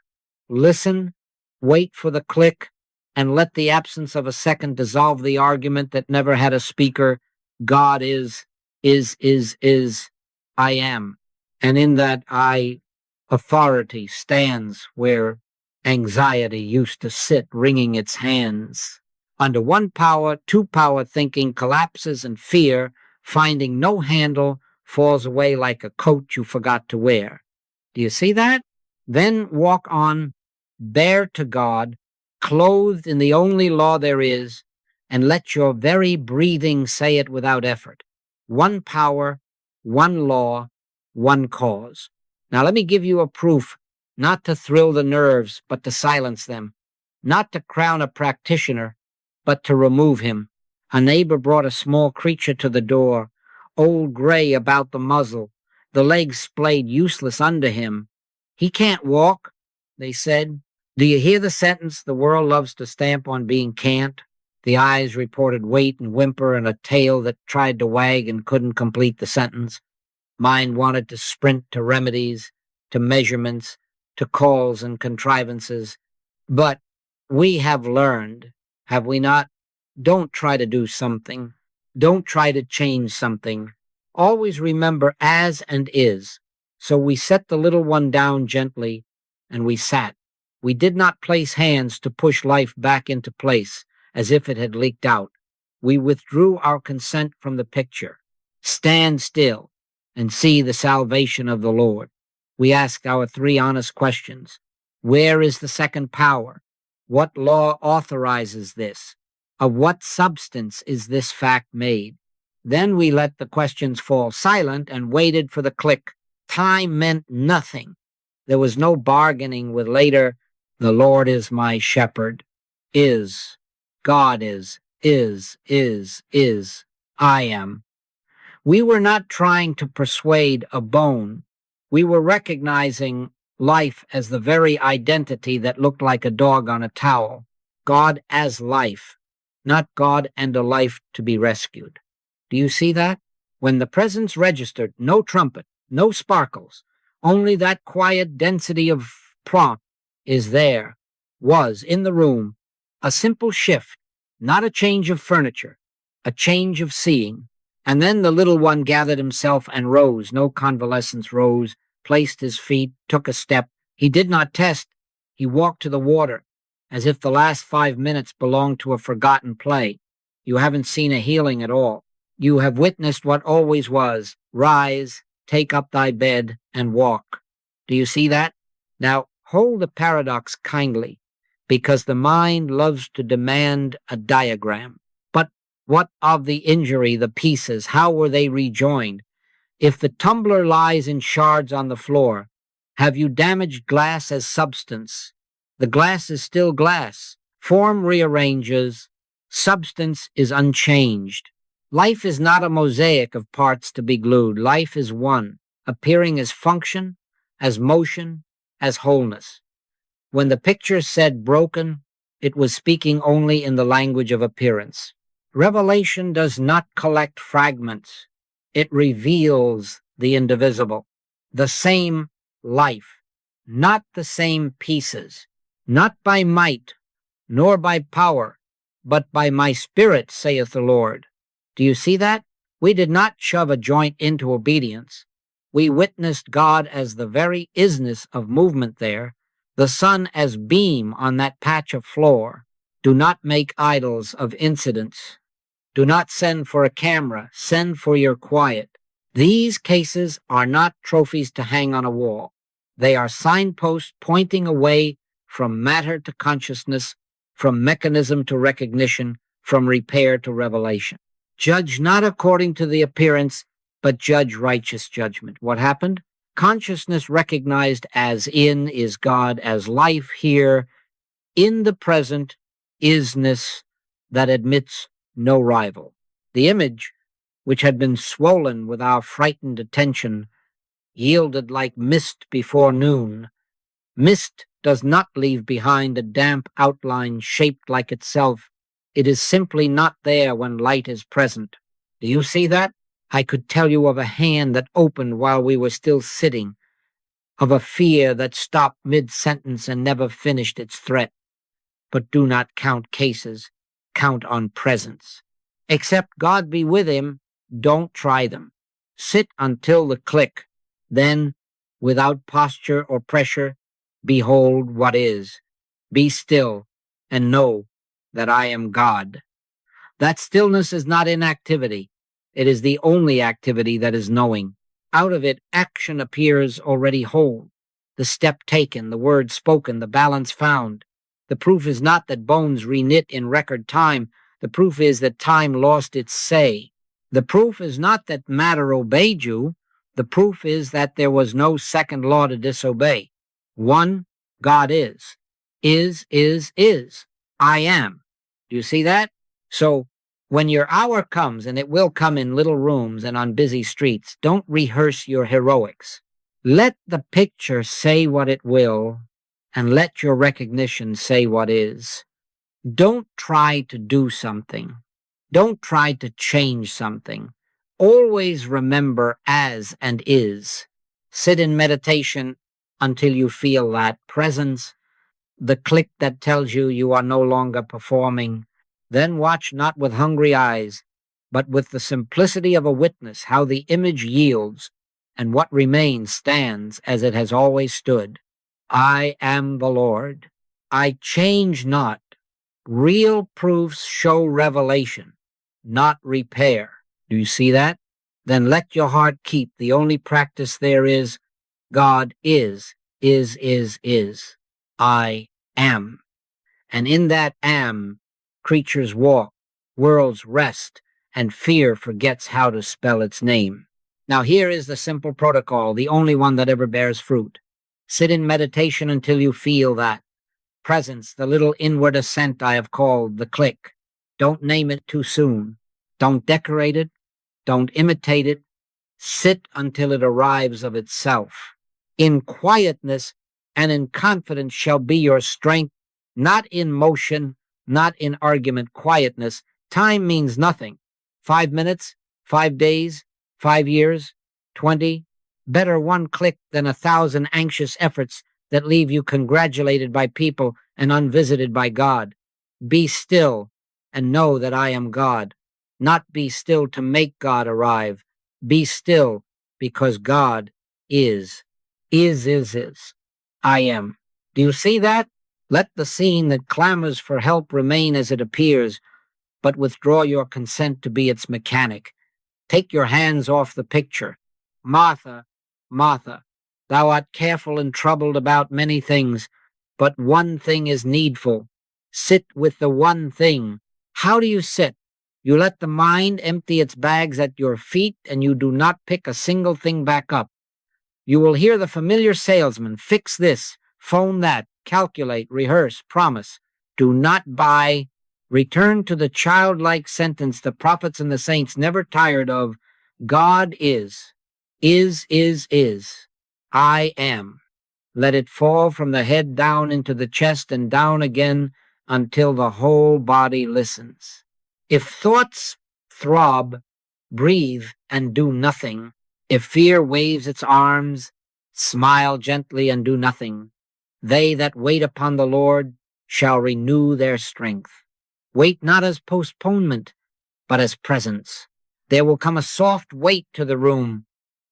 listen, wait for the click, and let the absence of a second dissolve the argument that never had a speaker. God is, I am. And in that I, authority stands where anxiety used to sit wringing its hands. Under one power, 2 power thinking collapses, and fear, finding no handle, falls away like a coat you forgot to wear. Do you see that? Then walk on, bare to God, clothed in the only law there is, and let your very breathing say it without effort. One power, one law, one cause. Now let me give you a proof, not to thrill the nerves, but to silence them, not to crown a practitioner, but to remove him. A neighbor brought a small creature to the door, old gray about the muzzle, the legs splayed useless under him. He can't walk, they said. Do you hear the sentence the world loves to stamp on being can't? The eyes reported wait and whimper and a tail that tried to wag and couldn't complete the sentence. Mine wanted to sprint to remedies, to measurements, to calls and contrivances. But we have learned, have we not? Don't try to do something. Don't try to change something. Always remember as and is. So we set the little one down gently, and we sat. We did not place hands to push life back into place as if it had leaked out. We withdrew our consent from the picture. Stand still and see the salvation of the Lord. We ask our 3 honest questions. Where is the second power? What law authorizes this? Of what substance is this fact made? Then we let the questions fall silent and waited for the click. Time meant nothing. There was no bargaining with later, the Lord is my shepherd. Is. God is. is, I am. We were not trying to persuade a bone. We were recognizing life as the very identity that looked like a dog on a towel. God as life, not God and a life to be rescued. Do you see that? When the presence registered, no trumpet, no sparkles, only that quiet density of prompt is there, was in the room, a simple shift, not a change of furniture, a change of seeing. And then the little one gathered himself and rose, no convalescence, rose, placed his feet, took a step. He did not test. He walked to the water, as if the last 5 minutes belonged to a forgotten play. You haven't seen a healing at all. You have witnessed what always was. Rise, take up thy bed, and walk. Do you see that? Now, hold the paradox kindly, because the mind loves to demand a diagram. But what of the injury, the pieces? How were they rejoined? If the tumbler lies in shards on the floor, have you damaged glass as substance? The glass is still glass. Form rearranges. Substance is unchanged. Life is not a mosaic of parts to be glued. Life is one, appearing as function, as motion, as wholeness. When the picture said broken, it was speaking only in the language of appearance. Revelation does not collect fragments. It reveals the indivisible, the same life, not the same pieces, not by might, nor by power, but by my spirit, saith the Lord. Do you see that? We did not shove a joint into obedience. We witnessed God as the very isness of movement there, the sun as beam on that patch of floor. Do not make idols of incidents. Do not send for a camera. Send for your quiet. These cases are not trophies to hang on a wall. They are signposts pointing away from matter to consciousness, from mechanism to recognition, from repair to revelation. Judge not according to the appearance, but judge righteous judgment. What happened? Consciousness recognized as in is God, as life here, in the present, isness that admits no rival. The image, which had been swollen with our frightened attention, yielded like mist before noon. Mist does not leave behind a damp outline shaped like itself. It is simply not there when light is present. Do you see that? I could tell you of a hand that opened while we were still sitting, of a fear that stopped mid-sentence and never finished its threat. But do not count cases. Count on presence. Except God be with him, don't try them. Sit until the click. Then, without posture or pressure, behold what is. Be still and know that I am God. That stillness is not inactivity. It is the only activity that is knowing. Out of it, action appears already whole. The step taken, the word spoken, the balance found. The proof is not that bones reknit in record time. The proof is that time lost its say. The proof is not that matter obeyed you. The proof is that there was no second law to disobey. One, God is. Is. I am. Do you see that? So, when your hour comes, and it will come in little rooms and on busy streets, don't rehearse your heroics. Let the picture say what it will, and let your recognition say what is. Don't try to do something. Don't try to change something. Always remember as and is. Sit in meditation until you feel that presence, the click that tells you you are no longer performing. Then watch not with hungry eyes, but with the simplicity of a witness how the image yields, and what remains stands as it has always stood. I am the Lord. I change not. Real proofs show revelation, not repair. Do you see that? Then let your heart keep. The only practice there is, God is. I am. And in that am, creatures walk, worlds rest, and fear forgets how to spell its name. Now here is the simple protocol, the only one that ever bears fruit. Sit in meditation until you feel that presence, the little inward ascent I have called the click. Don't name it too soon. Don't decorate it. Don't imitate it. Sit until it arrives of itself. In quietness and in confidence shall be your strength, not in motion, not in argument. Quietness. Time means nothing. 5 minutes, 5 days, 5 years, 20. Better one click than 1,000 anxious efforts that leave you congratulated by people and unvisited by God. Be still and know that I am God. Not be still to make God arrive. Be still because God is. Is. I am. Do you see that? Let the scene that clamors for help remain as it appears, but withdraw your consent to be its mechanic. Take your hands off the picture. Martha, Martha, thou art careful and troubled about many things, but one thing is needful. Sit with the one thing. How do you sit? You let the mind empty its bags at your feet, and you do not pick a single thing back up. You will hear the familiar salesman, fix this, phone that, calculate, rehearse, promise. Do not buy. Return to the childlike sentence the prophets and the saints never tired of. God is. Is. I am. Let it fall from the head down into the chest and down again until the whole body listens. If thoughts throb, breathe, and do nothing, if fear waves its arms, smile gently and do nothing, they that wait upon the Lord shall renew their strength. Wait not as postponement, but as presence. There will come a soft weight to the room,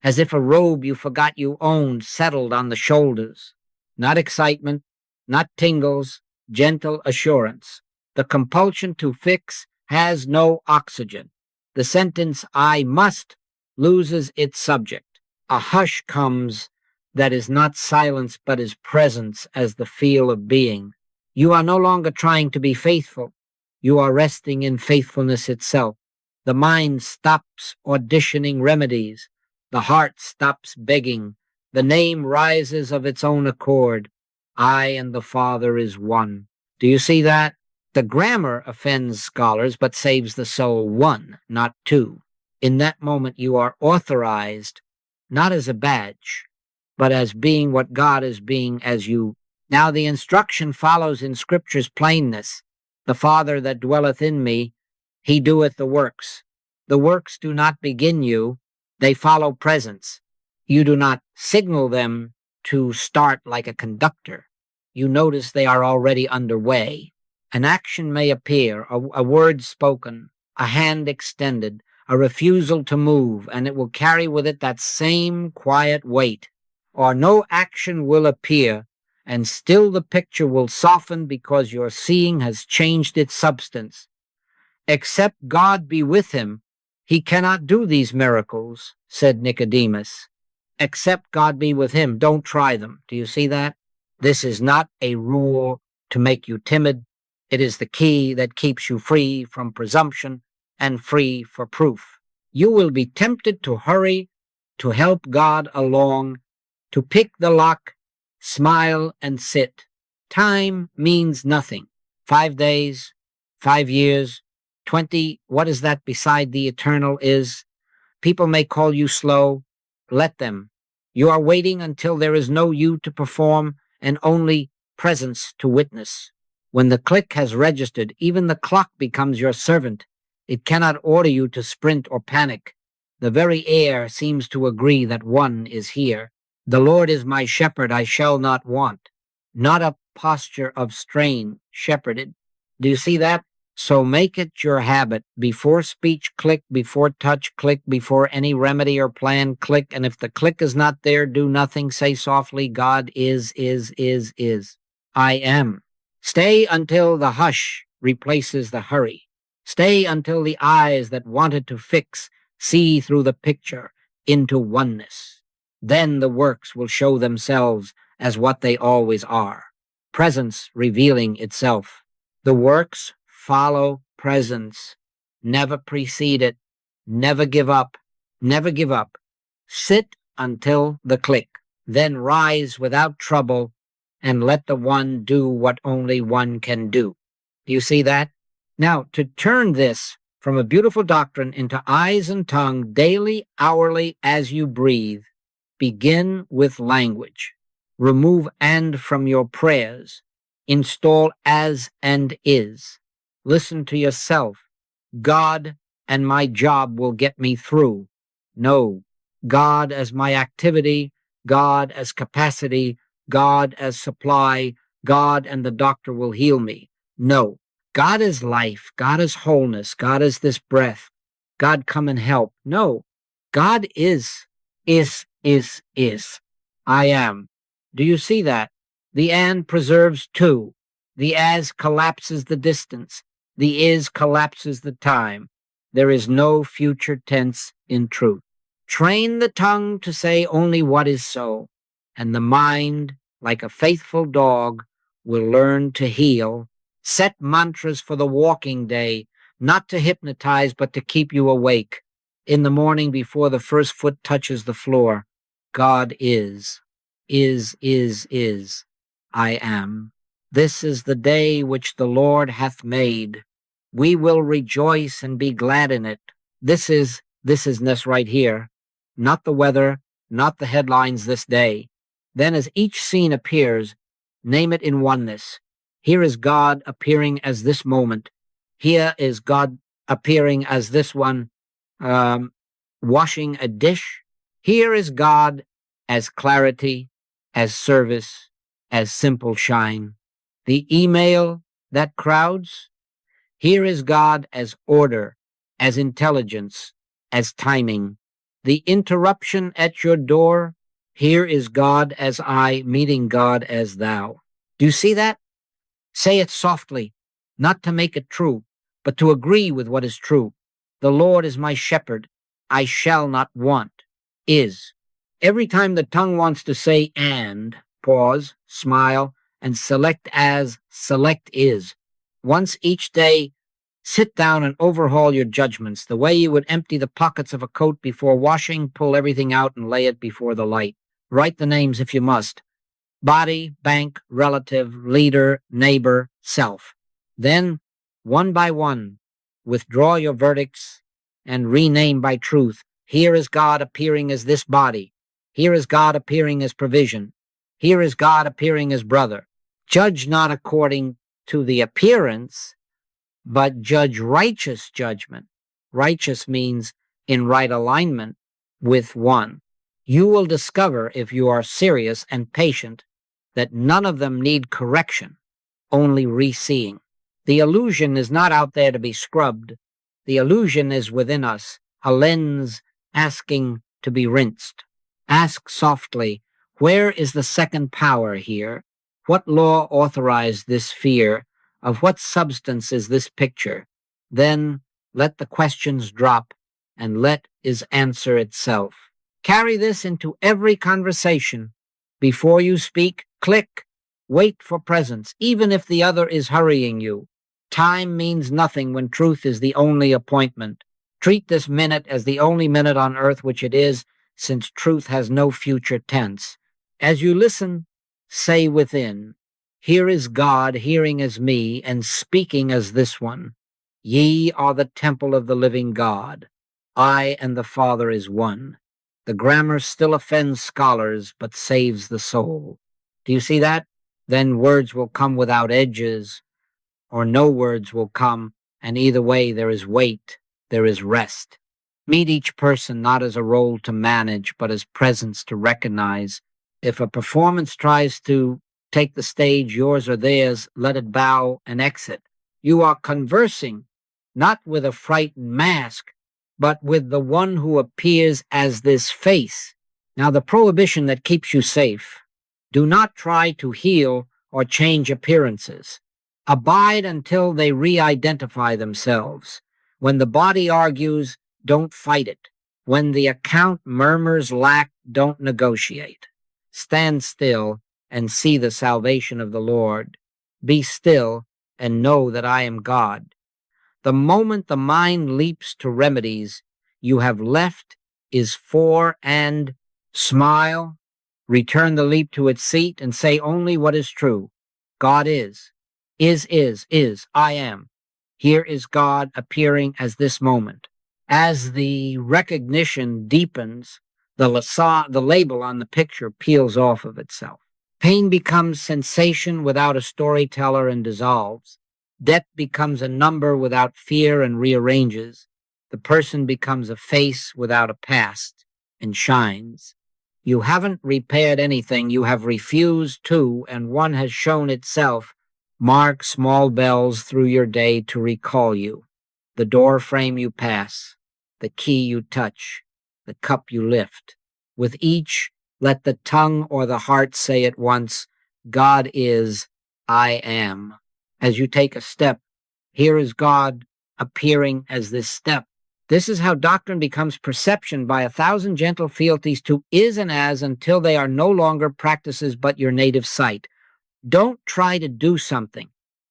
as if a robe you forgot you owned settled on the shoulders. Not excitement, not tingles, gentle assurance. The compulsion to fix has no oxygen. The sentence, I must, loses its subject. A hush comes that is not silence but is presence as the feel of being. You are no longer trying to be faithful. You are resting in faithfulness itself. The mind stops auditioning remedies. The heart stops begging. The name rises of its own accord. I and the Father is one. Do you see that? The grammar offends scholars, but saves the soul. One, not two. In that moment you are authorized, not as a badge, but as being what God is being as you. Now the instruction follows in Scripture's plainness. The Father that dwelleth in me, he doeth the works. The works do not begin you, they follow presence. You do not signal them to start like a conductor. You notice they are already underway. An action may appear, a word spoken, a hand extended, a refusal to move, and it will carry with it that same quiet weight. Or no action will appear, and still the picture will soften because your seeing has changed its substance. Except God be with him, he cannot do these miracles, said Nicodemus. Except God be with him, don't try them. Do you see that? This is not a rule to make you timid. It is the key that keeps you free from presumption and free for proof. You will be tempted to hurry, to help God along, to pick the lock, smile, and sit. Time means nothing. 5 days, 5 years, 20, what is that beside the eternal is? People may call you slow. Let them. You are waiting until there is no you to perform and only presence to witness. When the click has registered, even the clock becomes your servant. It cannot order you to sprint or panic. The very air seems to agree that one is here. The Lord is my shepherd, I shall not want. Not a posture of strain, shepherded. Do you see that? So make it your habit. Before speech, click. Before touch, click. Before any remedy or plan, click. And if the click is not there, do nothing. Say softly, God is. I am. Stay until the hush replaces the hurry. Stay until the eyes that wanted to fix see through the picture into oneness. Then the works will show themselves as what they always are. Presence revealing itself. The works follow presence. Never precede it. Never give up. Never give up. Sit until the click. Then rise without trouble and let the one do what only one can do. Do you see that? Now, to turn this from a beautiful doctrine into eyes and tongue daily, hourly, as you breathe, begin with language. Remove and from your prayers. Install as and is. Listen to yourself. God and my job will get me through. No. God as my activity, God as capacity, God as supply, God and the doctor will heal me. No. God is life. God is wholeness. God is this breath. God come and help. No. God is. I am. Do you see that? The and preserves two. The as collapses the distance. The is collapses the time. There is no future tense in truth. Train the tongue to say only what is so, and the mind, like a faithful dog, will learn to heal. Set mantras for the walking day, not to hypnotize, but to keep you awake. In the morning before the first foot touches the floor, God is. I am. This is the day which the Lord hath made. We will rejoice and be glad in it. This is this right here, not the weather, not the headlines this day. Then as each scene appears, name it in oneness. Here is God appearing as this moment. Here is God appearing as this one, washing a dish. Here is God as clarity, as service, as simple shine. The email that crowds, here is God as order, as intelligence, as timing. The interruption at your door, here is God as I, meeting God as thou. Do you see that? Say it softly, not to make it true, but to agree with what is true. The Lord is my shepherd. I shall not want. Is. Every time the tongue wants to say and, pause, smile, and select as, select is. Once each day, sit down and overhaul your judgments the way you would empty the pockets of a coat before washing, pull everything out and lay it before the light. Write the names if you must. Body, bank, relative, leader, neighbor, self. Then, one by one, withdraw your verdicts and rename by truth. Here is God appearing as this body. Here is God appearing as provision. Here is God appearing as brother. Judge not according to the appearance, but judge righteous judgment. Righteous means in right alignment with one. You will discover, if you are serious and patient, that none of them need correction, only re-seeing. The illusion is not out there to be scrubbed. The illusion is within us, a lens asking to be rinsed. Ask softly, where is the second power here? What law authorized this fear? Of what substance is this picture? Then let the questions drop and let is answer itself. Carry this into every conversation. Before you speak, click. Wait for presence, even if the other is hurrying you. Time means nothing when truth is the only appointment. Treat this minute as the only minute on earth which it is, since truth has no future tense. As you listen, say within, here is God hearing as me and speaking as this one. Ye are the temple of the living God. I and the Father is one. The grammar still offends scholars, but saves the soul. Do you see that? Then words will come without edges, or no words will come, and either way there is weight, there is rest. Meet each person not as a role to manage, but as presence to recognize. If a performance tries to take the stage, yours or theirs, let it bow and exit. You are conversing, not with a frightened mask, but with the one who appears as this face. Now, the prohibition that keeps you safe. Do not try to heal or change appearances. Abide until they re-identify themselves. When the body argues, don't fight it. When the account murmurs lack, don't negotiate. Stand still and see the salvation of the Lord. Be still and know that I am God. The moment the mind leaps to remedies, you have left is for and smile. Return the leap to its seat and say only what is true. God is, I am. Here is God appearing as this moment. As the recognition deepens, the label on the picture peels off of itself. Pain becomes sensation without a storyteller and dissolves. Death becomes a number without fear and rearranges. The person becomes a face without a past and shines. You haven't repaired anything, you have refused to, and one has shown itself. Mark small bells through your day to recall you. The door frame you pass, the key you touch, the cup you lift. With each, let the tongue or the heart say at once, God is, I am. As you take a step, here is God appearing as this step. This is how doctrine becomes perception by 1,000 gentle fealties to is and as until they are no longer practices but your native sight. Don't try to do something.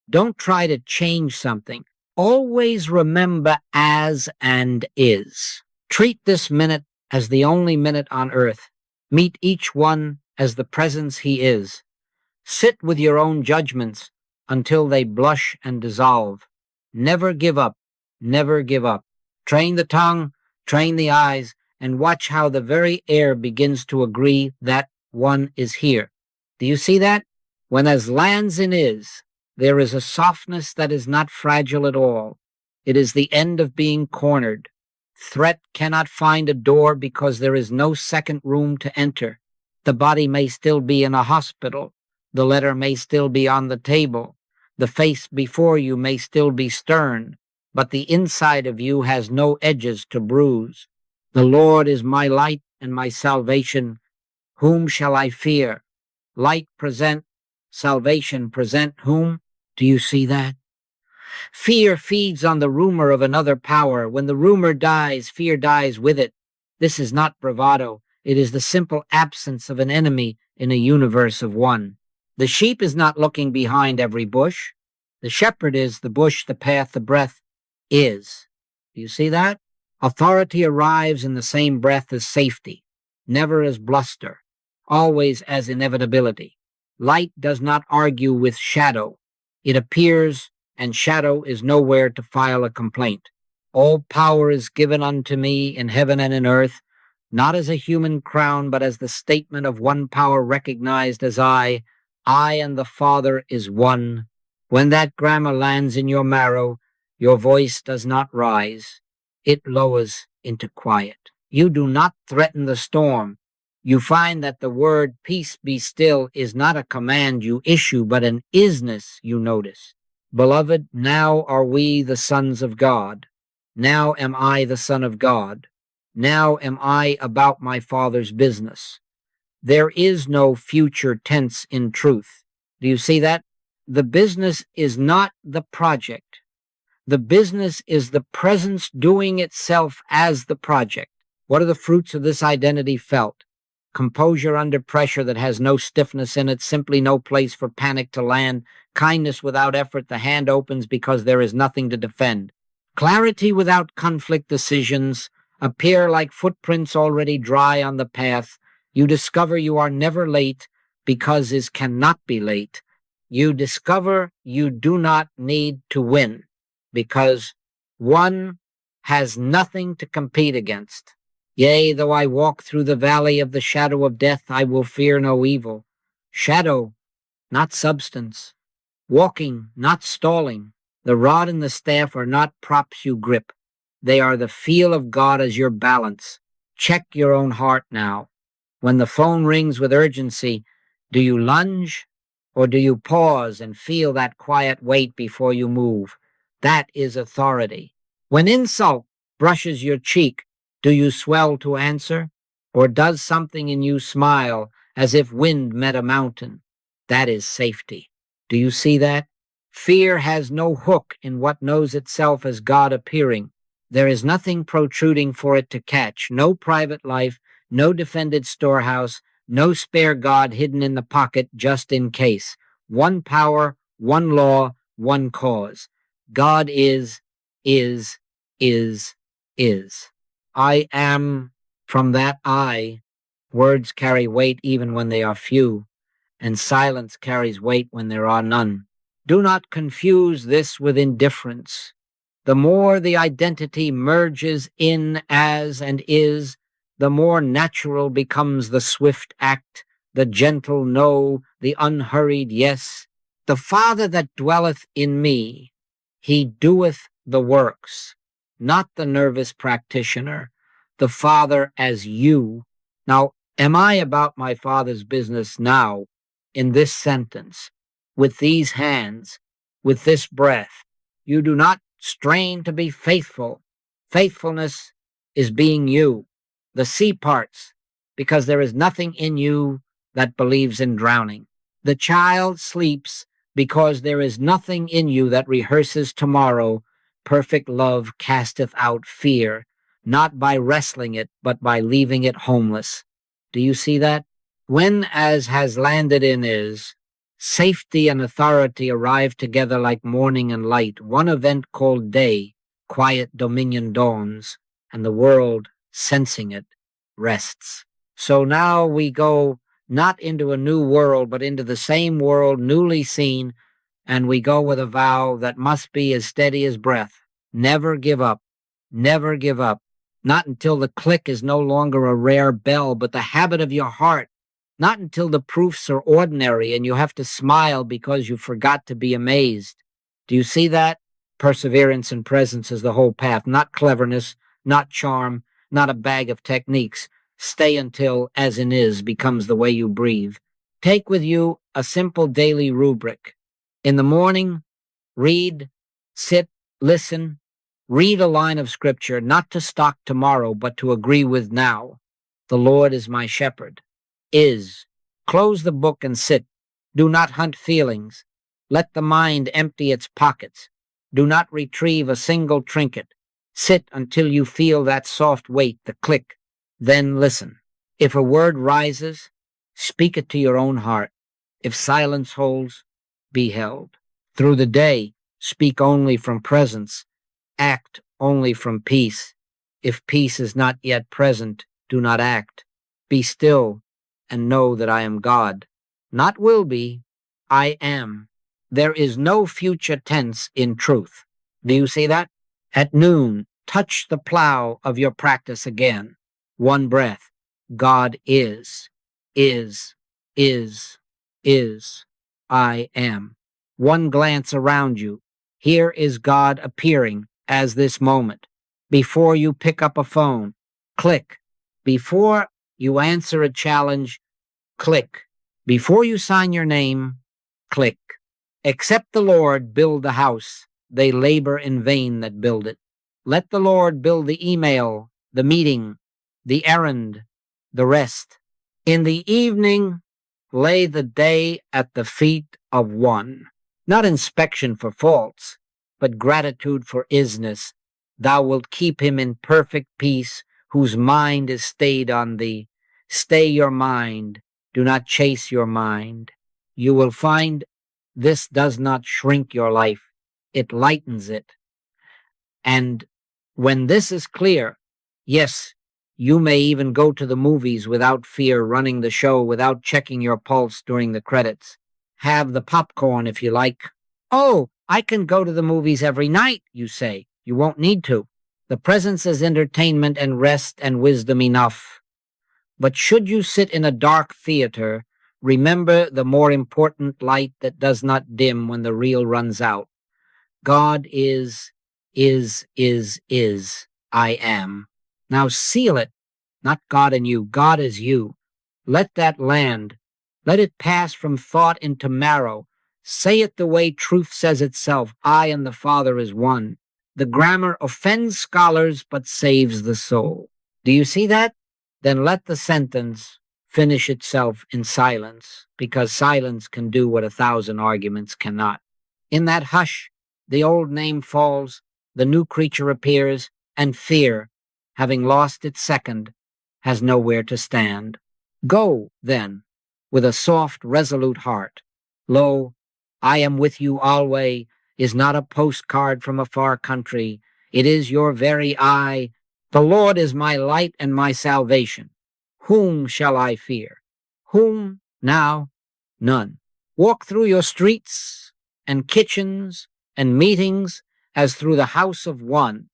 Don't try to change something. Always remember as and is. Treat this minute as the only minute on earth. Meet each one as the presence he is. Sit with your own judgments until they blush and dissolve. Never give up. Never give up. Train the tongue, train the eyes, and watch how the very air begins to agree that one is here. Do you see that? When as lands in is, there is a softness that is not fragile at all. It is the end of being cornered. Threat cannot find a door because there is no second room to enter. The body may still be in a hospital. The letter may still be on the table. The face before you may still be stern, but the inside of you has no edges to bruise. The Lord is my light and my salvation. Whom shall I fear? Light present, salvation present whom? Do you see that? Fear feeds on the rumor of another power. When the rumor dies, fear dies with it. This is not bravado. It is the simple absence of an enemy in a universe of one. The sheep is not looking behind every bush. The shepherd is the bush, the path, the breath is. Do you see that? Authority arrives in the same breath as safety, never as bluster, always as inevitability. Light does not argue with shadow. It appears, and shadow is nowhere to file a complaint. All power is given unto me in heaven and in earth, not as a human crown, but as the statement of one power recognized as I and the Father is one. When that grammar lands in your marrow, your voice does not rise. It lowers into quiet. You do not threaten the storm. You find that the word peace be still is not a command you issue, but an isness you notice. Beloved, now are we the sons of God. Now am I the Son of God. Now am I about my Father's business. There is no future tense in truth. Do you see that? The business is not the project. The business is the presence doing itself as the project. What are the fruits of this identity felt? Composure under pressure that has no stiffness in it, simply no place for panic to land. Kindness without effort, the hand opens because there is nothing to defend. Clarity without conflict, decisions appear like footprints already dry on the path. You discover you are never late because is cannot be late. You discover you do not need to win because one has nothing to compete against. Yea, though I walk through the valley of the shadow of death, I will fear no evil. Shadow, not substance. Walking, not stalling. The rod and the staff are not props you grip. They are the feel of God as your balance. Check your own heart now. When the phone rings with urgency, do you lunge or do you pause and feel that quiet weight before you move? That is authority. When insult brushes your cheek, do you swell to answer? Or does something in you smile as if wind met a mountain? That is safety. Do you see that? Fear has no hook in what knows itself as God appearing. There is nothing protruding for it to catch, no private life, no defended storehouse, no spare God hidden in the pocket just in case. One power, one law, one cause. God is. I am. From that I, words carry weight even when they are few, and silence carries weight when there are none. Do not confuse this with indifference. The more the identity merges in as and is, the more natural becomes the swift act, the gentle no, the unhurried yes. The Father that dwelleth in me, he doeth the works, not the nervous practitioner, the Father as you. Now, am I about my Father's business now, in this sentence, with these hands, with this breath? You do not strain to be faithful. Faithfulness is being you, the sea parts, because there is nothing in you that believes in drowning. The child sleeps because there is nothing in you that rehearses tomorrow. Perfect love casteth out fear, not by wrestling it, but by leaving it homeless. Do you see that? When, as has landed in is, safety and authority arrive together like morning and light, one event called day, quiet dominion dawns, and the world, sensing it, rests. So now we go not into a new world, but into the same world newly seen, and we go with a vow that must be as steady as breath. Never give up. Never give up. Not until the click is no longer a rare bell, but the habit of your heart. Not until the proofs are ordinary and you have to smile because you forgot to be amazed. Do you see that? Perseverance and presence is the whole path, not cleverness, not charm, not a bag of techniques. Stay until as in is becomes the way you breathe. Take with you a simple daily rubric. In the morning, read, sit, listen, read a line of scripture, not to stock tomorrow, but to agree with now. The Lord is my shepherd. Is. Close the book and sit. Do not hunt feelings. Let the mind empty its pockets. Do not retrieve a single trinket. Sit until you feel that soft weight, the click. Then listen. If a word rises, speak it to your own heart. If silence holds, be held. Through the day, speak only from presence. Act only from peace. If peace is not yet present, do not act. Be still and know that I am God. Not will be, I am. There is no future tense in truth. Do you see that? At noon, touch the plow of your practice again. One breath. God is, is, is, is. I am. One glance around you. Here is God appearing as this moment. Before you pick up a phone, click. Before you answer a challenge, click. Before you sign your name, click. Except the Lord build the house, they labor in vain that build it. Let the Lord build the email, the meeting, the errand, the rest. In the evening, lay the day at the feet of one. Not inspection for faults, but gratitude for isness. Thou wilt keep him in perfect peace, whose mind is stayed on thee. Stay your mind. Do not chase your mind. You will find this does not shrink your life. It lightens it. And when this is clear, yes, you may even go to the movies without fear, running the show without checking your pulse during the credits. Have the popcorn if you like. Oh, I can go to the movies every night, you say. You won't need to. The presence is entertainment and rest and wisdom enough. But should you sit in a dark theater, remember the more important light that does not dim when the reel runs out. God is, I am. Now seal it, not God in you, God is you. Let that land. Let it pass from thought into marrow. Say it the way truth says itself, I and the Father is one. The grammar offends scholars but saves the soul. Do you see that? Then let the sentence finish itself in silence, because silence can do what 1,000 arguments cannot. In that hush, the old name falls, the new creature appears, and fear, having lost its second, has nowhere to stand. Go, then, with a soft, resolute heart. Lo, I am with you alway is not a postcard from a far country. It is your very eye. The Lord is my light and my salvation. Whom shall I fear? Whom now? None. Walk through your streets and kitchens and meetings as through the house of one,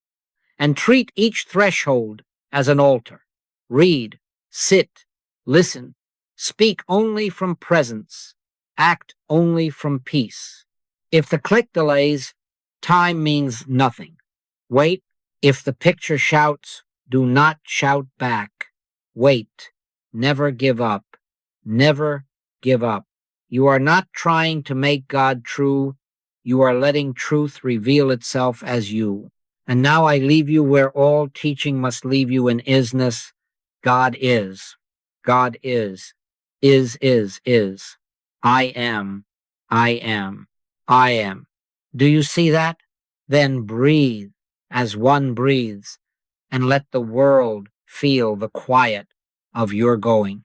and treat each threshold as an altar. Read, sit, listen, speak only from presence, act only from peace. If the click delays, time means nothing. Wait. If the picture shouts, do not shout back. Wait. Never give up. Never give up. You are not trying to make God true. You are letting truth reveal itself as you. And now I leave you where all teaching must leave you in isness. God is. God is. Is. I am. I am. I am. Do you see that? Then breathe as one breathes, and let the world feel the quiet of your going.